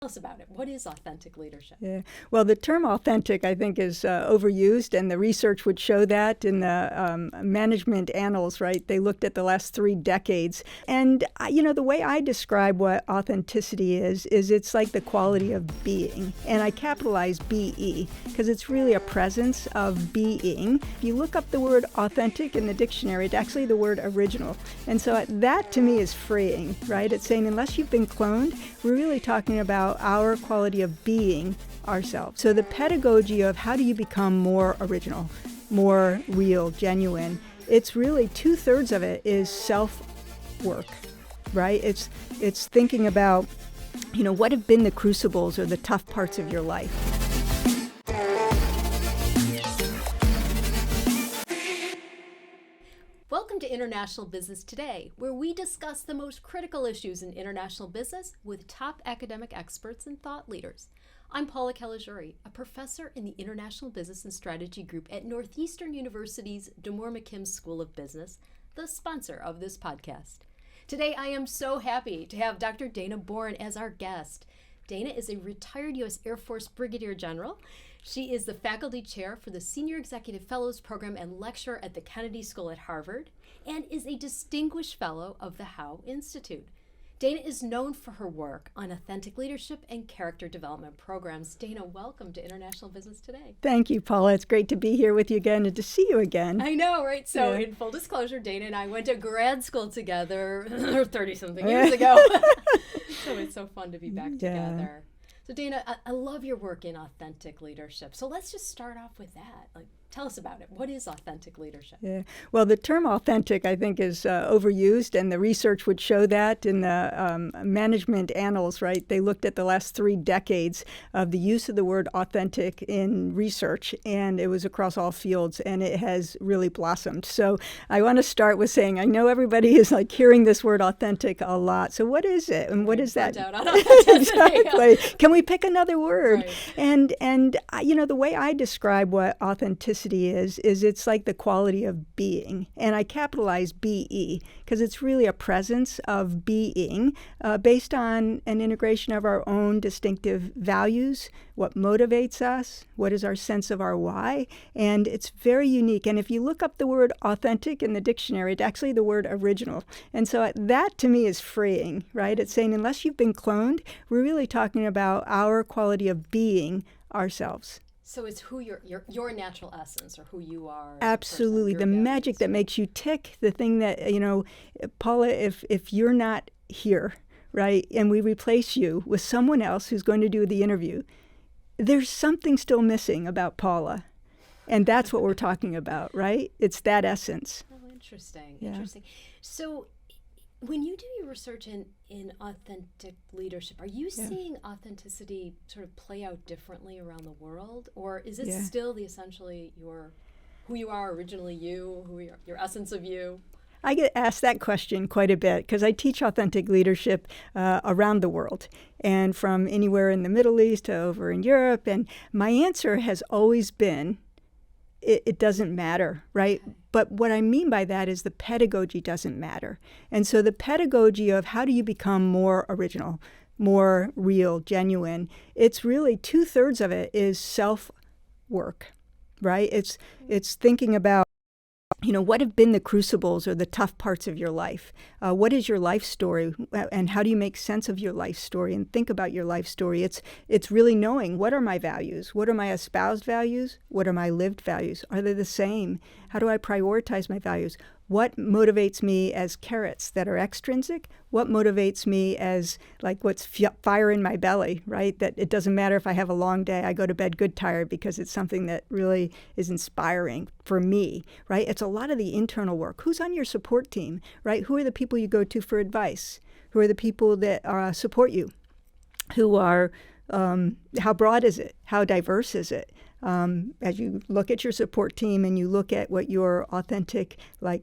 Tell us about it. What is authentic leadership? Yeah. Well, the term authentic, I think, is overused, and the research would show that in the management annals, right? They looked at the last 3 decades. And, the way I describe what authenticity is it's like the quality of being. And I capitalize BE because it's really a presence of being. If you look up the word authentic in the dictionary, it's actually the word original. And so that, to me, is freeing, right? It's saying unless you've been cloned, we're really talking about our quality of being ourselves. So the pedagogy of how do you become more original, more real, genuine, it's really 2/3 of it is self-work, right? It's thinking about, what have been the crucibles or the tough parts of your life. Welcome to International Business Today, where we discuss the most critical issues in international business with top academic experts and thought leaders. I'm Paula Kalajuri, a professor in the International Business and Strategy Group at Northeastern University's DeMoore McKim School of Business, the sponsor of this podcast. Today, I am so happy to have Dr. Dana Bourne as our guest. Dana is a retired U.S. Air Force Brigadier General. She is the faculty chair for the Senior Executive Fellows Program and lecturer at the Kennedy School at Harvard, and is a distinguished fellow of the Howe Institute. Dana is known for her work on authentic leadership and character development programs. Dana, welcome to International Business Today. Thank you, Paula. It's great to be here with you again and to see you again. I know, right? So in full disclosure, Dana and I went to grad school together 30-something years ago. So it's so fun to be back together. So Dana, I love your work in authentic leadership. So let's just start off with that. Tell us about it. What is authentic leadership? Yeah. Well, the term authentic, I think, is overused, and the research would show that in the management annals, right? They looked at the last 3 decades of the use of the word authentic in research, and it was across all fields, and it has really blossomed. So I want to start with saying, I know everybody is hearing this word authentic a lot. So what is it, and what is that? Exactly. Can we pick another word? Right. And the way I describe what authenticity is it's like the quality of being. And I capitalize BE because it's really a presence of being based on an integration of our own distinctive values, what motivates us, what is our sense of our why, and it's very unique. And if you look up the word authentic in the dictionary, it's actually the word original. And so that, to me, is freeing, right? It's saying unless you've been cloned, we're really talking about our quality of being ourselves. So it's who your natural essence, or who you are. Absolutely. The magic that makes you tick, the thing that, Paula, if you're not here, right, and we replace you with someone else who's going to do the interview, there's something still missing about Paula. And that's what we're talking about, right? It's that essence. Oh, interesting. Yeah. Interesting. So when you do your research in authentic leadership, are you seeing authenticity sort of play out differently around the world? Or is it still essentially who you are originally, your essence of you? I get asked that question quite a bit because I teach authentic leadership around the world, and from anywhere in the Middle East to over in Europe. And my answer has always been, it doesn't matter, right? But what I mean by that is the pedagogy doesn't matter. And so the pedagogy of how do you become more original, more real, genuine, it's really 2/3 of it is self-work, right? It's thinking about, what have been the crucibles or the tough parts of your life? What is your life story, and how do you make sense of your life story and think about your life story? It's really knowing, what are my values? What are my espoused values? What are my lived values? Are they the same? How do I prioritize my values? What motivates me as carrots that are extrinsic? What motivates me as what's fire in my belly, right? That it doesn't matter if I have a long day, I go to bed good tired because it's something that really is inspiring for me, right? It's a lot of the internal work. Who's on your support team, right? Who are the people you go to for advice? Who are the people that support you? Who are, how broad is it? How diverse is it? As you look at your support team and you look at what your authentic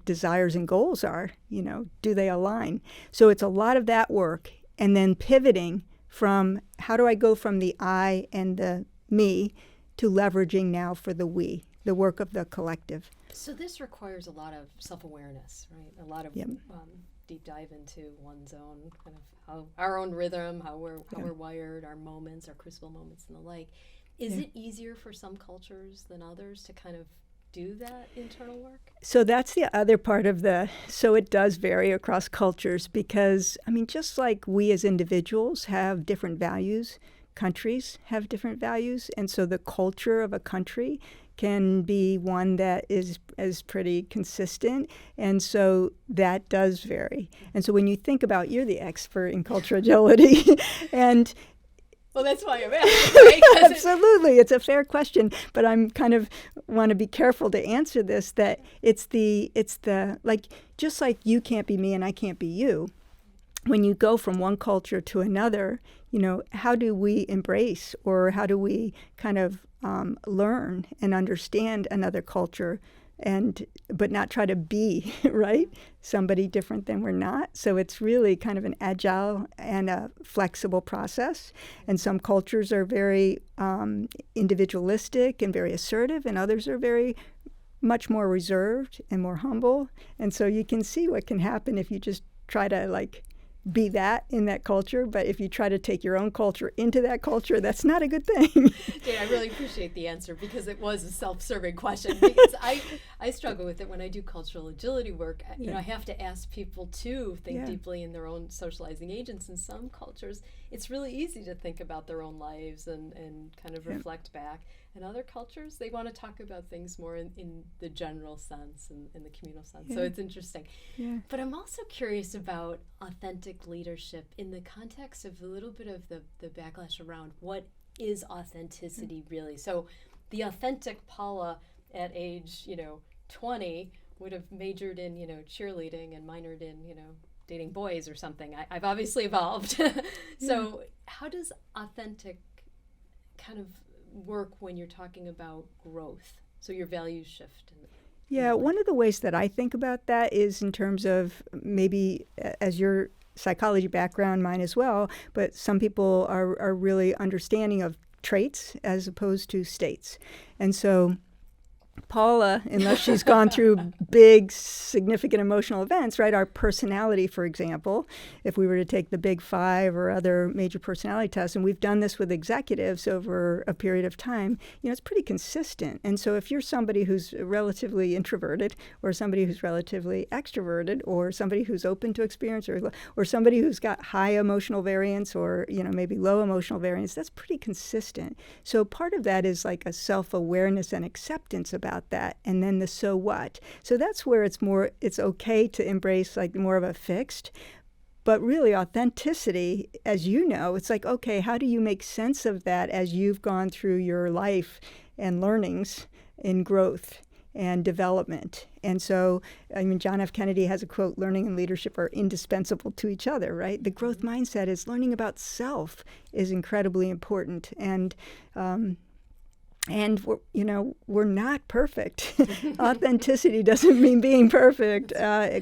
desires and goals are, do they align? So it's a lot of that work, and then pivoting from how do I go from the I and the me to leveraging now for the we, the work of the collective. So this requires a lot of self-awareness, right? A lot of deep dive into one's own kind of how our own rhythm, how we're wired, our moments, our crucible moments, and the like. Is it easier for some cultures than others to kind of do that internal work? So that's the other part of so it does vary across cultures because, I mean, just like we as individuals have different values, countries have different values. And so the culture of a country can be one that is pretty consistent. And so that does vary. And so when you think about, you're the expert in cultural agility, and well, that's why I'm asking, right? Absolutely. It's a fair question, but I'm kind of want to be careful to answer this, that it's the like, just like you can't be me and I can't be you. When you go from one culture to another, how do we embrace, or how do we kind of learn and understand another culture, but not try to be, right, somebody different than we're not? So it's really kind of an agile and a flexible process. And some cultures are very individualistic and very assertive, and others are very much more reserved and more humble. And so you can see what can happen if you just try to be that in that culture, but if you try to take your own culture into that culture, that's not a good thing. Jane, I really appreciate the answer, because it was a self-serving question, because I struggle with it when I do cultural agility work. I have to ask people to think deeply in their own socializing agents. In some cultures, it's really easy to think about their own lives and kind of reflect back. In other cultures, they want to talk about things more in the general sense and in the communal sense. So it's interesting. Yeah. But I'm also curious about authentic leadership in the context of a little bit of the backlash around what is authenticity really. So the authentic Paula at age 20 would have majored in cheerleading and minored in dating boys or something. I've obviously evolved. So how does authentic kind of work when you're talking about growth? So your values shift. Yeah, one of the ways that I think about that is in terms of, maybe as your psychology background, mine as well, but some people are really understanding of traits as opposed to states. And so Paula, unless she's gone through big, significant emotional events, right? Our personality, for example, if we were to take the Big Five or other major personality tests, and we've done this with executives over a period of time, it's pretty consistent. And so if you're somebody who's relatively introverted, or somebody who's relatively extroverted, or somebody who's open to experience, or somebody who's got high emotional variance, or maybe low emotional variance, that's pretty consistent. So part of that is like a self-awareness and acceptance about that, and then the so what. So that's where it's okay to embrace more of a fixed, but really authenticity, as you know, it's like, okay, how do you make sense of that as you've gone through your life and learnings in growth and development? And so, John F. Kennedy has a quote, "Learning and leadership are indispensable to each other," right? The growth mindset is learning about self is incredibly important. And we're not perfect. Authenticity doesn't mean being perfect.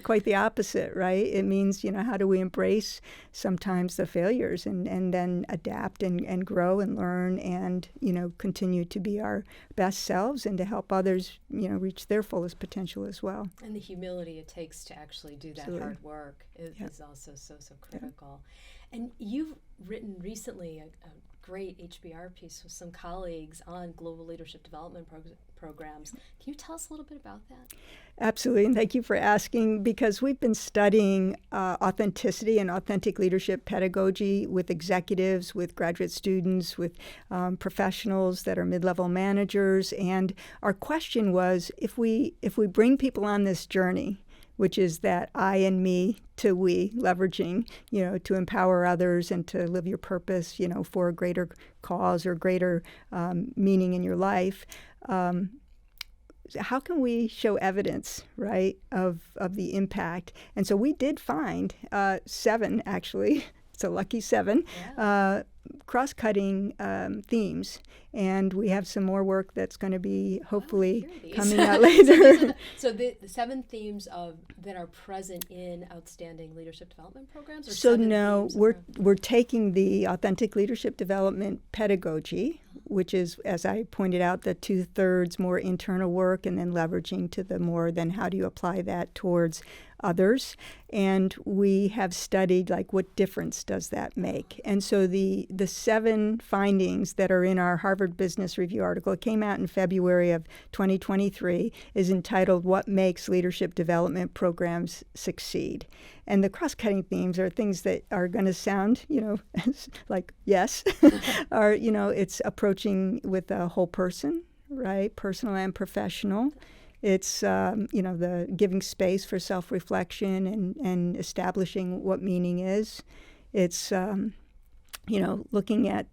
Quite the opposite, right? It means, how do we embrace sometimes the failures and then adapt and grow and learn and, continue to be our best selves and to help others, reach their fullest potential as well. And the humility it takes to actually do that hard work is also so critical. Yeah. And you've written recently a great HBR piece with some colleagues on global leadership development programs. Can you tell us a little bit about that? Absolutely, and thank you for asking, because we've been studying authenticity and authentic leadership pedagogy with executives, with graduate students, with professionals that are mid-level managers, and our question was, if we bring people on this journey, which is that I and me to we, leveraging, to empower others and to live your purpose, for a greater cause or greater meaning in your life. How can we show evidence, right, of the impact? And so we did find 7, actually. It's a lucky 7. Yeah. Cross-cutting themes, and we have some more work that's going to be hopefully coming out later. So the 7 themes that are present in outstanding leadership development programs? Or so no, we're taking the authentic leadership development pedagogy, which is, as I pointed out, the 2/3 more internal work, and then leveraging to the more, then how do you apply that towards others. And we have studied, like, what difference does that make? And so the 7 findings that are in our Harvard Business Review article, it came out in February of 2023, is entitled What Makes Leadership Development Programs Succeed? And the cross-cutting themes are things that are going to sound, like yes, are, it's approaching with a whole person, right? Personal and professional. It's, the giving space for self-reflection and establishing what meaning is. It's, looking at,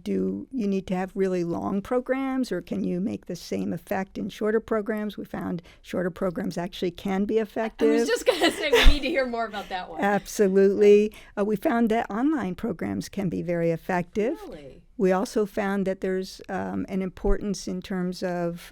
do you need to have really long programs, or can you make the same effect in shorter programs? We found shorter programs actually can be effective. I was just going to say, we need to hear more about that one. Absolutely. We found that online programs can be very effective. Really? We also found that there's an importance in terms of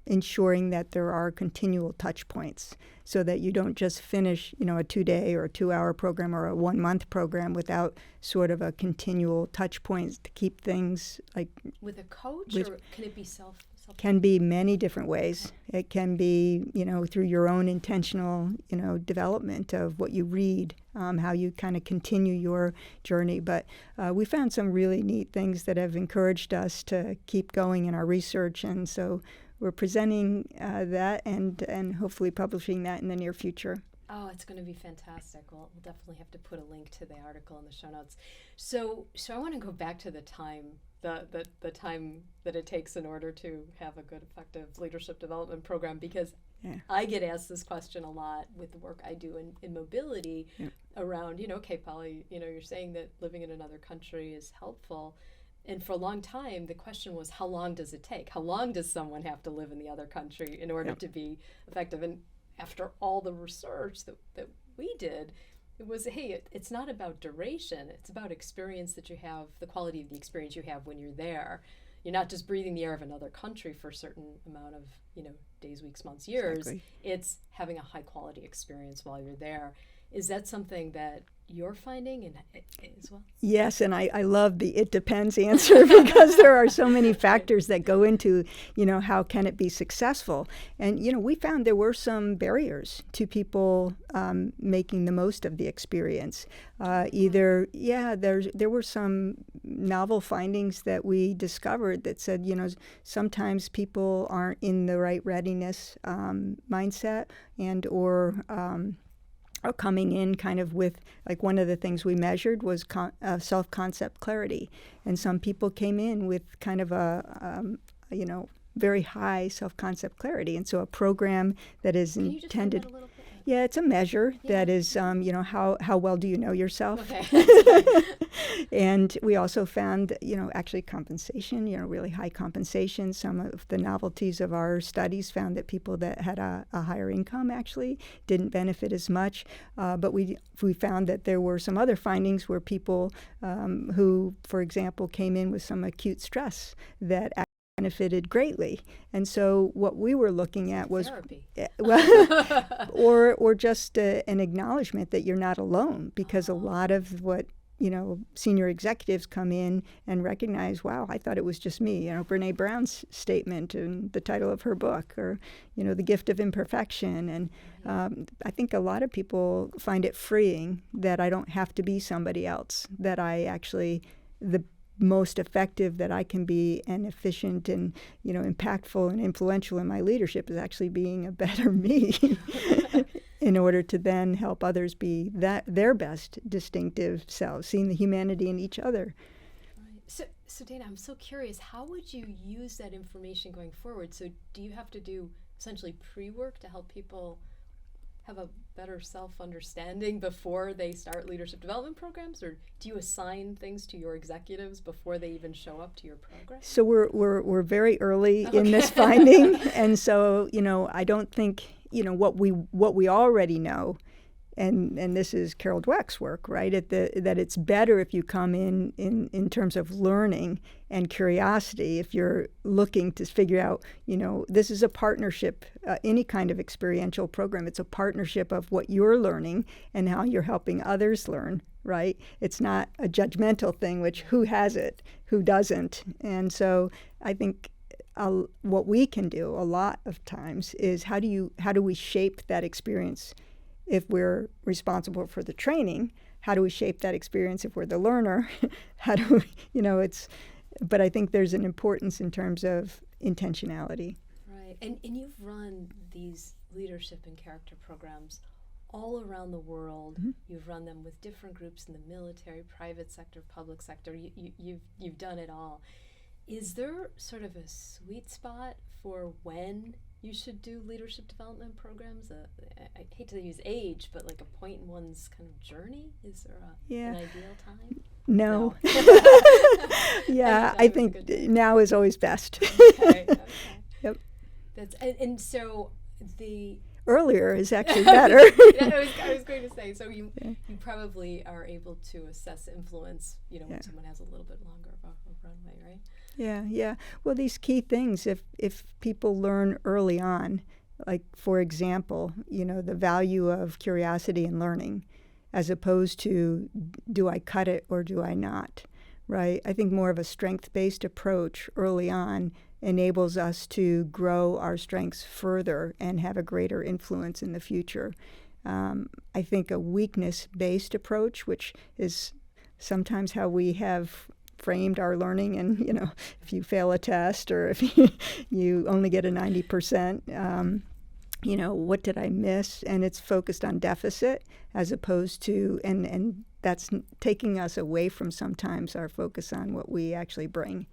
ensuring that there are continual touch points, so that you don't just finish, a 2-day or a 2-hour program or a 1-month program without sort of a continual touch points to keep things like. With a coach, or can it be self? Can be many different ways. It can be, through your own intentional, development of what you read, how you kind of continue your journey. But we found some really neat things that have encouraged us to keep going in our research. And so we're presenting that and hopefully publishing that in the near future. Oh, it's going to be fantastic. We'll definitely have to put a link to the article in the show notes. So I want to go back to the time, the time that it takes in order to have a good, effective leadership development program, because I get asked this question a lot with the work I do in mobility around, okay, Polly, you're saying that living in another country is helpful. And for a long time, the question was, how long does it take? How long does someone have to live in the other country in order to be effective? And after all the research that we did, it was, hey, it's not about duration. It's about experience that you have, the quality of the experience you have when you're there. You're not just breathing the air of another country for a certain amount of, days, weeks, months, years. Exactly. It's having a high quality experience while you're there. Is that something that you're finding as well? Yes, and I love the "it depends" answer because there are so many factors that go into, how can it be successful. And, we found there were some barriers to people making the most of the experience. There were some novel findings that we discovered that said, sometimes people aren't in the right readiness mindset and/or are coming in kind of with, like, one of the things we measured was self-concept clarity. And some people came in with kind of a very high self-concept clarity. And so a program that is intended. Can you just explain that a little bit? Yeah, it's a measure that is, how well do you know yourself? Okay. And we also found, actually compensation, really high compensation. Some of the novelties of our studies found that people that had a higher income actually didn't benefit as much. But we found that there were some other findings where people who, for example, came in with some acute stress that benefited greatly. And so what we were looking at was therapy. or just an acknowledgement that you're not alone, because a lot of what senior executives come in and recognize, wow, I thought it was just me. Brene Brown's statement in the title of her book, or the gift of imperfection. And I think a lot of people find it freeing that I don't have to be somebody else, that I actually, the most effective that I can be and efficient and impactful and influential in my leadership is actually being a better me in order to then help others be their best distinctive selves, seeing the humanity in each other. Right. So Dana, I'm so curious, how would you use that information going forward? So do you have to do essentially pre-work to help people have a better self-understanding before they start leadership development programs, or do you assign things to your executives before they even show up to your program? So we're very early in this finding, and so I don't think what we already know, and this is Carol Dweck's work, right? That it's better if you come in terms of learning and curiosity. If you're looking to figure out, this is a partnership, any kind of experiential program. It's a partnership of what you're learning and how you're helping others learn, right? It's not a judgmental thing, which who has it, who doesn't. And so I think what we can do a lot of times is how do we shape that experience if we're responsible for the training, how do we shape that experience if we're the learner? How do we, but I think there's an importance in terms of intentionality. Right. And you've run these leadership and character programs all around the world. Mm-hmm. You've run them with different groups in the military, private sector, public sector. You've done it all. Is there sort of a sweet spot for when you should do leadership development programs? I hate to use age, but like a point in one's kind of journey? Is there an ideal time? No. Yeah, I think now is always best. Okay. Yep. And so the earlier is actually better. I was going to say, so you probably are able to assess influence, when someone has a little bit longer of a runway, right? Yeah. Well, these key things, if people learn early on, like, for example, the value of curiosity and learning, as opposed to, do I cut it or do I not, right? I think more of a strength-based approach early on enables us to grow our strengths further and have a greater influence in the future. I think a weakness-based approach, which is sometimes how we have framed our learning, and if you fail a test or if you only get a 90%, what did I miss? And it's focused on deficit as opposed to, and that's taking us away from sometimes our focus on what we actually bring.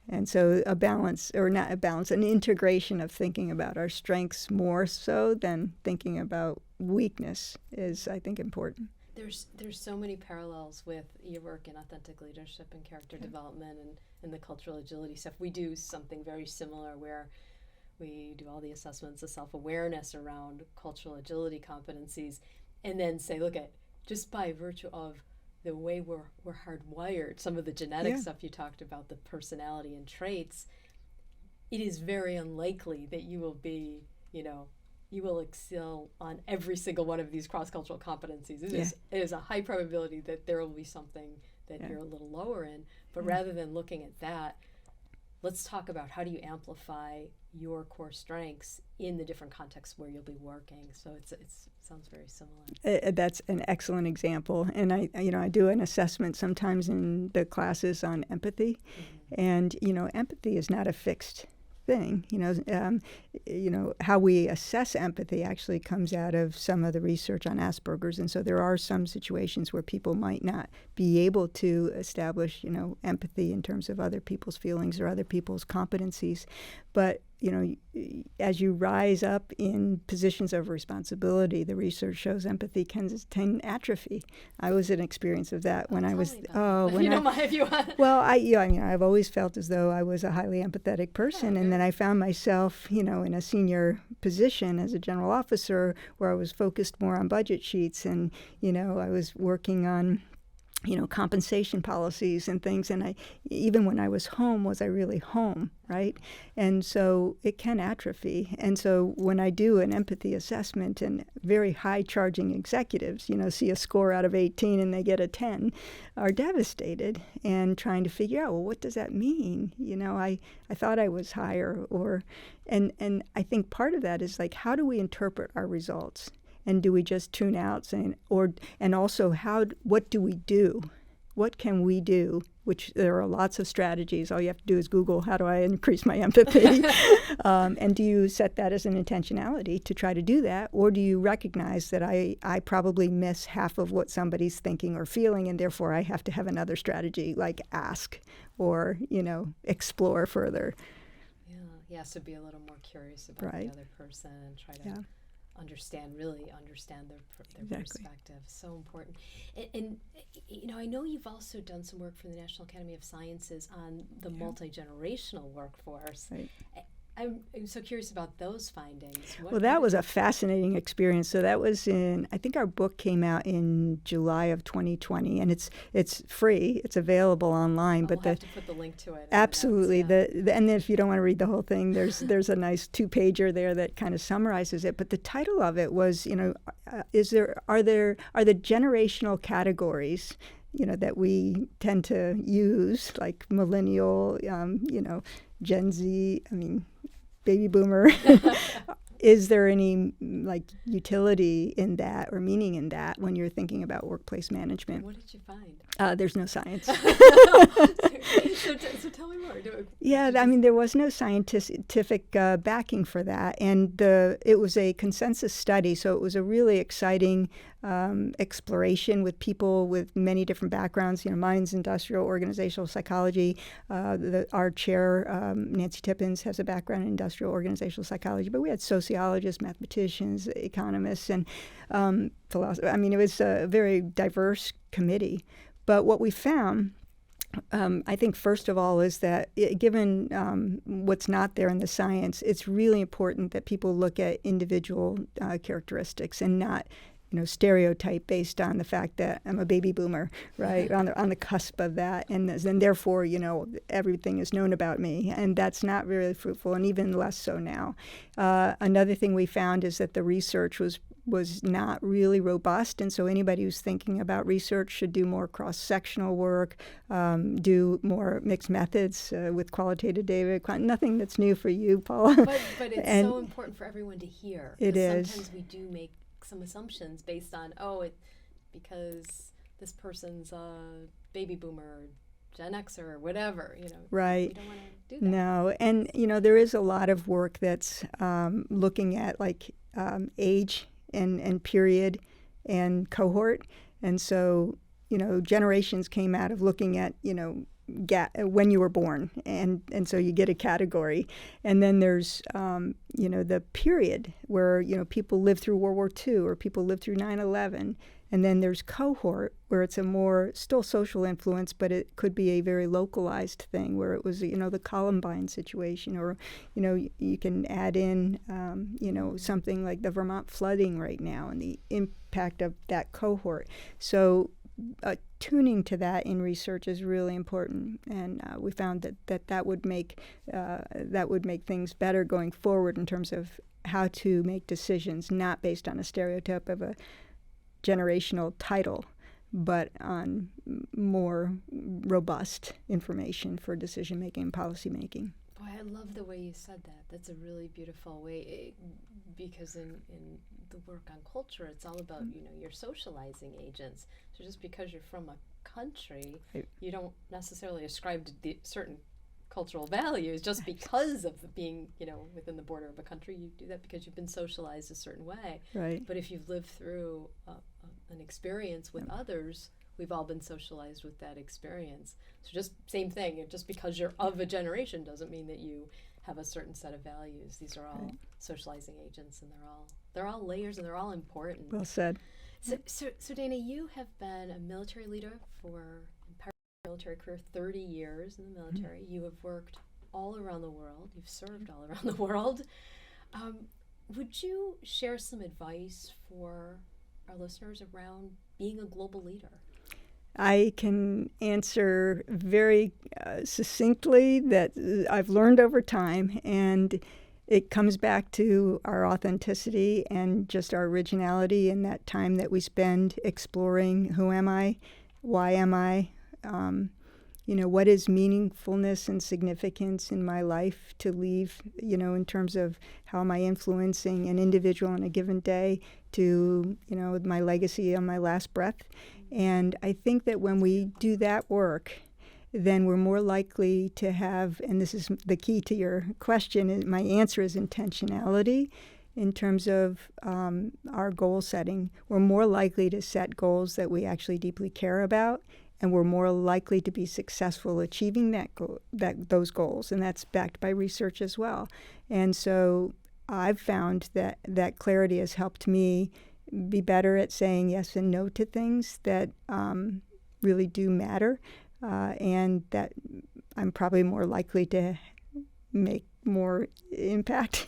And so an integration of thinking about our strengths more so than thinking about weakness is, I think, important. There's so many parallels with your work in authentic leadership and character development and the cultural agility stuff. We do something very similar where we do all the assessments of self-awareness around cultural agility competencies, and then say, look at, just by virtue of the way we're hardwired, some of the genetic stuff you talked about, the personality and traits, it is very unlikely that you will be, you will excel on every single one of these cross-cultural competencies. It is a high probability that there will be something that you're a little lower in. But rather than looking at that, let's talk about how do you amplify your core strengths in the different contexts where you'll be working. So it sounds very similar. That's an excellent example. And I do an assessment sometimes in the classes on empathy. Mm-hmm. And, empathy is not a fixed thing. How we assess empathy actually comes out of some of the research on Asperger's, and so there are some situations where people might not be able to establish, empathy in terms of other people's feelings or other people's competencies. But as you rise up in positions of responsibility, the research shows empathy can atrophy. I was an experience of that when I was. I've always felt as though I was a highly empathetic person, and then I found myself, in a senior position as a general officer where I was focused more on budget sheets, and I was working on compensation policies and things. And even when I was home, was I really home, right? And so it can atrophy. And so when I do an empathy assessment, and very high-charging executives, see a score out of 18 and they get a 10, are devastated and trying to figure out, well, what does that mean? I thought I was higher, and I think part of that is like, how do we interpret our results? And do we just tune out, and also what do we do? What can we do? Which there are lots of strategies. All you have to do is Google, how do I increase my empathy? And do you set that as an intentionality to try to do that? Or do you recognize that I probably miss half of what somebody's thinking or feeling, and therefore I have to have another strategy, like ask or, explore further. Yeah, so be a little more curious about the other person and try to understand their perspective. So important. And I know you've also done some work for the National Academy of Sciences on the multi-generational workforce. Right. I'm so curious about those findings. Well, that was a fascinating experience. So that was I think our book came out in July of 2020, and it's free. It's available online. We'll have to put the link to it. Absolutely. And then if you don't want to read the whole thing, there's a nice 2-pager there that kind of summarizes it. But the title of it was, are the generational categories that we tend to use, like millennial, Gen Z, baby boomer, is there any like utility in that or meaning in that when you're thinking about workplace management? What did you find? There's no science. So tell me more. Yeah, I mean, there was no scientific backing for that, and it was a consensus study, so it was a really exciting exploration with people with many different backgrounds. Mine's industrial organizational psychology. Our chair, Nancy Tippins, has a background in industrial organizational psychology, but we had sociologists, mathematicians, economists, and philosophers. I mean, it was a very diverse committee. But what we found, I think, first of all, is that given what's not there in the science, it's really important that people look at individual characteristics and not stereotype based on the fact that I'm a baby boomer, right, on the cusp of that, and therefore, everything is known about me, and that's not really fruitful, and even less so now. Another thing we found is that the research was not really robust, and so anybody who's thinking about research should do more cross-sectional work, do more mixed methods with qualitative data. Nothing that's new for you, Paula. But it's so important for everyone to hear. It is. Sometimes we do make some assumptions based on, because this person's a baby boomer, Gen Xer, or whatever, Right. We don't want to do that. No, and there is a lot of work that's looking at age and period and cohort, and so generations came out of looking at when you were born, and so you get a category, and then there's the period where people lived through World War II or people lived through 9/11, and then there's cohort where it's a more still social influence, but it could be a very localized thing where it was the Columbine situation, or you can add in something like the Vermont flooding right now and the impact of that cohort. So tuning to that in research is really important, and we found that would make things better going forward in terms of how to make decisions, not based on a stereotype of a generational title, but on more robust information for decision making and policy making. Boy, I love the way you said that. That's a really beautiful way, because in the work on culture, it's all about you're socializing agents. So just because you're from a country, you don't necessarily ascribe to certain cultural values just because of being within the border of a country. You do that because you've been socialized a certain way. Right. But if you've lived through an experience with others, we've all been socialized with that experience. So just same thing. Just because you're of a generation doesn't mean that you have a certain set of values. These are all socializing agents, and they're all layers, and they're all important. Well said. So Dana, you have been a military leader for military career, 30 years in the military. Mm-hmm. You have worked all around the world. You've served all around the world. Would you share some advice for our listeners around being a global leader? I can answer very succinctly that I've learned over time, and it comes back to our authenticity and just our originality and that time that we spend exploring who am I, why am I, what is meaningfulness and significance in my life to leave, in terms of how am I influencing an individual on a given day to, my legacy on my last breath. And I think that when we do that work, then we're more likely to have, and this is the key to your question, my answer is intentionality in terms of our goal setting. We're more likely to set goals that we actually deeply care about, and we're more likely to be successful achieving those goals, and that's backed by research as well. And so I've found that clarity has helped me be better at saying yes and no to things that really do matter, and that I'm probably more likely to make more impact,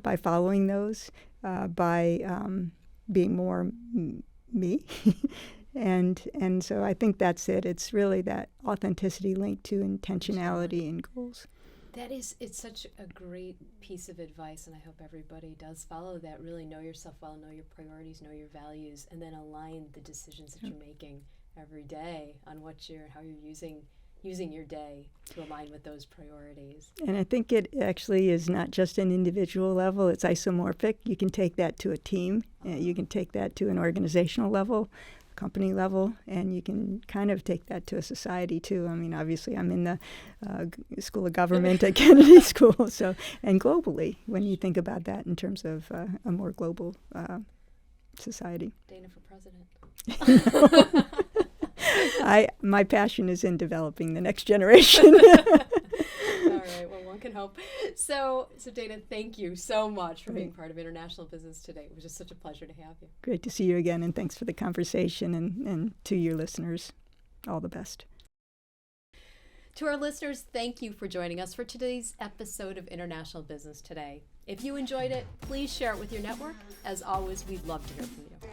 by following those, by being more me. And so I think that's it. It's really that authenticity linked to intentionality and goals. It's such a great piece of advice, and I hope everybody does follow that. Really know yourself well, know your priorities, know your values, and then align the decisions that you're making every day on how you're using using your day to align with those priorities. And I think it actually is not just an individual level, it's isomorphic. You can take that to a team, you can take that to an organizational level, company level, and you can kind of take that to a society too. I mean, obviously I'm in the School of Government at Kennedy School, and globally, when you think about that in terms of a more global society. Dana for president. My passion is in developing the next generation. All right, well, one can hope. So Dana, thank you so much for being part of International Business today. It was just such a pleasure to have you. Great to see you again, and thanks for the conversation, and to your listeners, all the best. To our listeners, thank you for joining us for today's episode of International Business Today. If you enjoyed it, please share it with your network. As always, we'd love to hear from you.